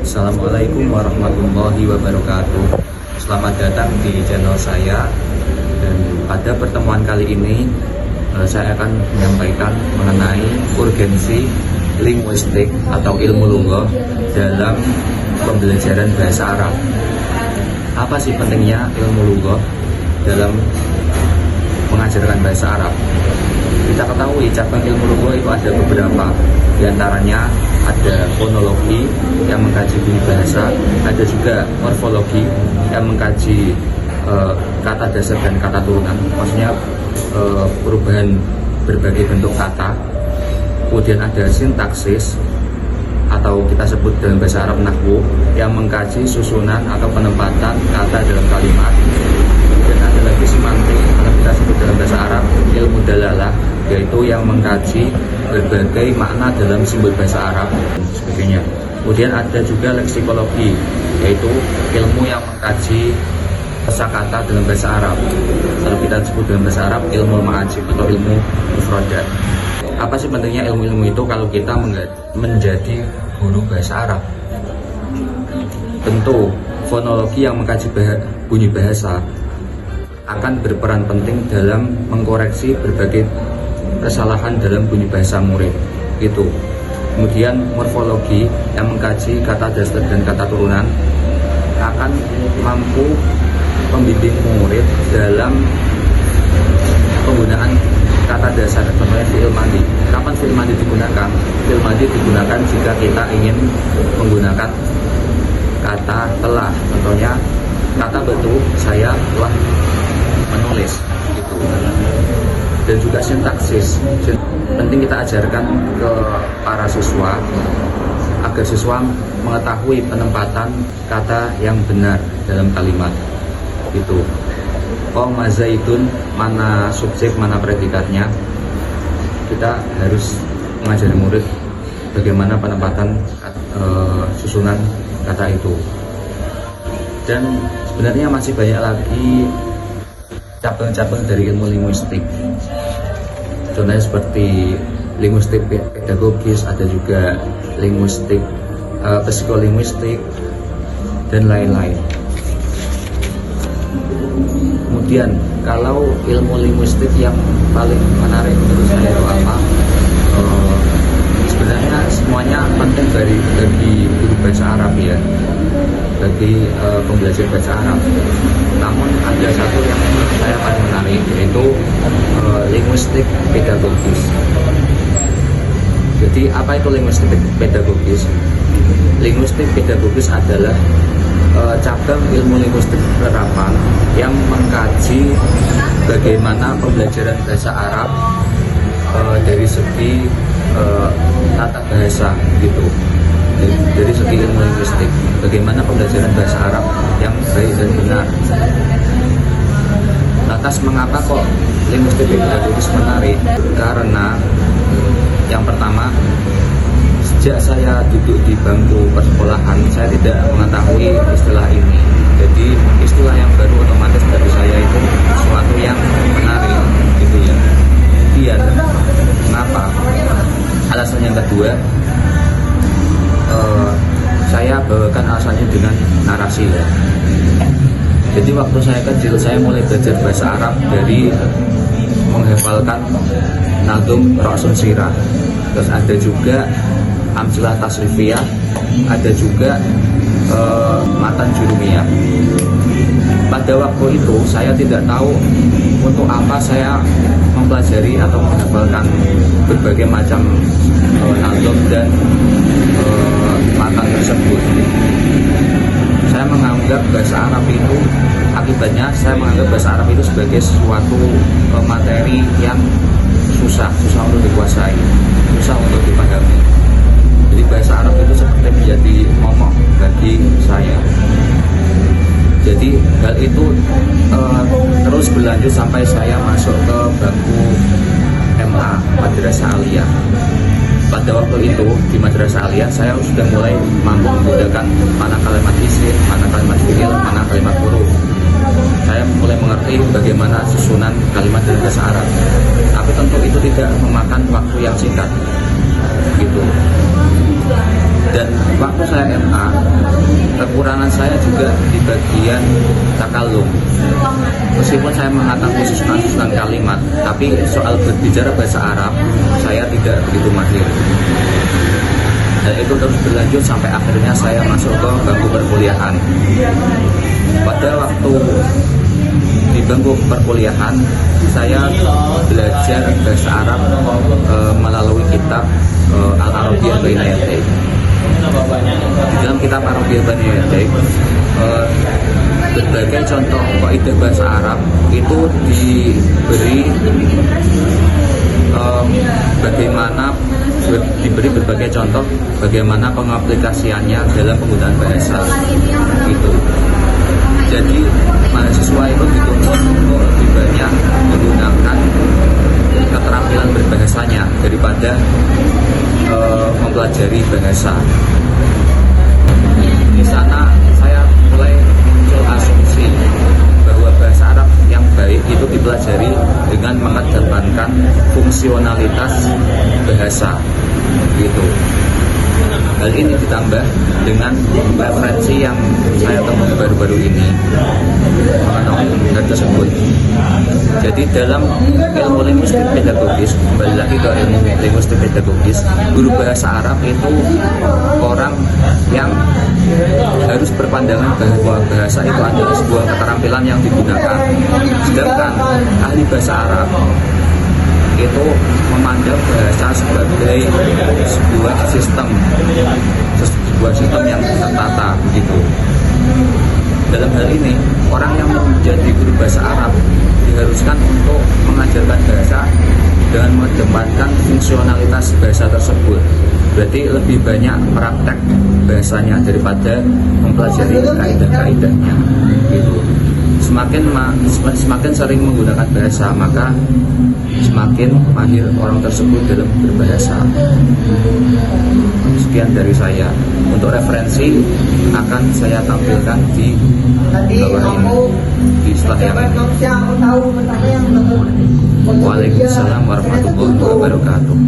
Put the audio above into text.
Assalamualaikum warahmatullahi wabarakatuh. Selamat datang di channel saya. Dan pada pertemuan kali ini saya akan menyampaikan mengenai urgensi linguistik atau ilmu lugha dalam pembelajaran bahasa Arab. Apa sih pentingnya ilmu lugha dalam mengajarkan bahasa Arab? Kita ketahui cabang ilmu lugha itu ada beberapa. Di antaranya ada fonologi yang mengkaji bunyi bahasa, ada juga morfologi yang mengkaji kata dasar dan kata turunan, maksudnya perubahan berbagai bentuk kata. Kemudian ada sintaksis atau kita sebut dalam bahasa Arab nahwu yang mengkaji susunan atau penempatan kata dalam kalimat. Dan ada lagi semantik atau kita sebut dalam bahasa Arab ilmu dalalah, yaitu yang mengkaji berbagai makna dalam simbol bahasa Arab dan sebagainya. Kemudian ada juga leksikologi, yaitu ilmu yang mengkaji kosakata dalam bahasa Arab. Kalau kita sebut dalam bahasa Arab ilmu ma'ajib atau ilmu mufradat. Apa sih pentingnya ilmu-ilmu itu kalau kita menjadi guru bahasa Arab? Tentu fonologi yang mengkaji bunyi bahasa akan berperan penting dalam mengkoreksi berbagai kesalahan dalam bunyi bahasa murid itu. Kemudian morfologi yang mengkaji kata dasar dan kata turunan akan mampu membimbing murid dalam penggunaan kata dasar, contohnya fi'il madhi. Kapan fi'il madhi digunakan? Fi'il madhi digunakan jika kita ingin menggunakan kata telah, contohnya kata betul saya telah menulis gitu. Dan juga sintaksis penting kita ajarkan ke para siswa agar siswa mengetahui penempatan kata yang benar dalam kalimat itu. Qoma zaidun, mana subjek mana predikatnya. Kita harus mengajari murid bagaimana penempatan susunan kata itu. Dan sebenarnya masih banyak lagi cabang-cabang dari ilmu linguistik. Contohnya seperti linguistik pedagogis, ada juga linguistik psikolinguistik dan lain-lain. Kemudian kalau ilmu linguistik yang paling menarik menurut saya itu apa? Sebenarnya semuanya penting bagi guru bahasa Arab ya, bagi pembelajar bahasa Arab. Namun ada satu yang menurut saya paling menarik, yaitu linguistik pedagogis. Jadi apa itu linguistik pedagogis? Linguistik pedagogis adalah cabang ilmu linguistik penerapan yang mengkaji bagaimana pembelajaran bahasa Arab dari segi tata bahasa gitu. Dari segi ilmu linguistik, bagaimana pembelajaran bahasa Arab yang baik dan benar. Lantas mengapa kok linguistik pedagogis menarik? Karena yang pertama, sejak saya duduk di bangku persekolahan, saya tidak mengetahui istilah ini. Jadi istilah yang baru otomatis bagi saya itu sesuatu yang menarik gitu ya. Kemudian mengapa? Alasan yang kedua, saya bawakan alasannya dengan narasi ya. Jadi waktu saya kecil saya mulai belajar bahasa Arab dari menghafalkan Nadum Ra'sun Sirah. Terus ada juga Amsilah Tasrifiyah, ada juga Matan Jurumiyah. Pada waktu itu saya tidak tahu untuk apa saya mempelajari atau menghafalkan berbagai macam nadum dan matan tersebut. Saya menganggap bahasa Arab itu, akibatnya saya menganggap bahasa Arab itu sebagai suatu materi yang susah untuk dikuasai, susah untuk dipahami. Jadi bahasa Arab itu seperti menjadi momok bagi saya. Jadi hal itu terus berlanjut sampai saya masuk ke bangku MA, Madrasah Aliyah. Pada waktu itu di Madrasah Aliyah saya sudah mulai mampu membedakan mana kalimat isim, mana kalimat fi'il, mana kalimat huruf. Saya mulai mengerti bagaimana susunan kalimat dalam bahasa Arab. Tapi tentu itu tidak memakan waktu yang singkat. gitu. Dan waktu saya MA, kekurangan saya juga di bagian takalum. Meskipun saya mengatakan susunan kalimat, tapi soal berbicara bahasa Arab saya tidak begitu mahir. Dan itu terus berlanjut sampai akhirnya saya masuk ke bangku perkuliahan. Pada waktu di bangku perkuliahan, saya belajar bahasa Arab melalui kitab Al-Arabiyyah Baina Yadayk. Di dalam kitab Arabiyyah Baina Yadayk, berbagai contoh kaidah bahasa Arab itu diberi diberi berbagai contoh bagaimana pengaplikasiannya dalam penggunaan bahasa itu. Jadi mahasiswa itu dituntut untuk lebih banyak menggunakan keterampilan berbahasanya daripada mempelajari bahasa. Di sana saya mulai muncul asumsi bahwa bahasa Arab yang baik itu dipelajari dengan mengedepankan fungsionalitas bahasa gitu. Hal ini ditambah dengan referensi yang saya temui baru-baru ini mengenai hal tersebut. Jadi dalam ilmu linguistik pedagogis, kembali lagi ke ilmu linguistik pedagogis, guru bahasa Arab itu orang yang harus berpandangan bahwa bahasa itu adalah sebuah keterampilan yang digunakan. Sedangkan ahli bahasa Arab itu memandang bahasa sebagai sebuah sistem yang tertata begitu. Dalam hal ini, orang yang menjadi guru bahasa Arab diharuskan untuk mengajarkan bahasa dengan mengedepankan fungsionalitas bahasa tersebut. Berarti lebih banyak praktek bahasanya daripada mempelajari kaidah-kaidahnya gitu. Semakin sering menggunakan bahasa, maka semakin mahir orang tersebut dalam berbahasa. Sekian dari saya. Untuk referensi akan saya tampilkan di bawah ini, di slide yang ini. Waalaikumsalam warahmatullahi wabarakatuh.